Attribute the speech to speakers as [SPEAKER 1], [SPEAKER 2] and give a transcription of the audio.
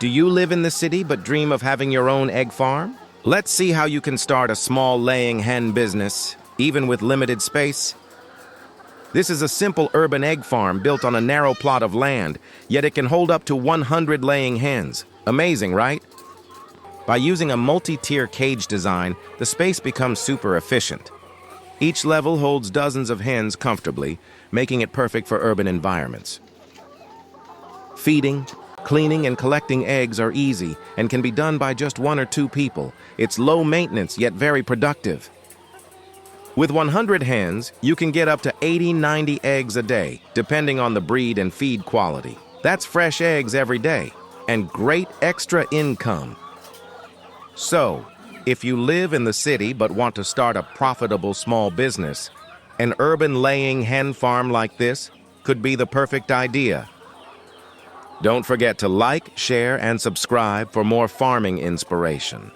[SPEAKER 1] Do you live in the city but dream of having your own egg farm? Let's see how you can start a small laying hen business, even with limited space. This is a simple urban egg farm built on a narrow plot of land, yet it can hold up to 100 laying hens. Amazing, right? By using a multi-tier cage design, the space becomes super efficient. Each level holds dozens of hens comfortably, making it perfect for urban environments. Feeding, cleaning, and collecting eggs are easy and can be done by just 1 or 2 people. It's low maintenance, yet very productive. With 100 hens, you can get up to 80-90 eggs a day, depending on the breed and feed quality. That's fresh eggs every day, and great extra income. So, if you live in the city but want to start a profitable small business, an urban laying hen farm like this could be the perfect idea. Don't forget to like, share, and subscribe for more farming inspiration.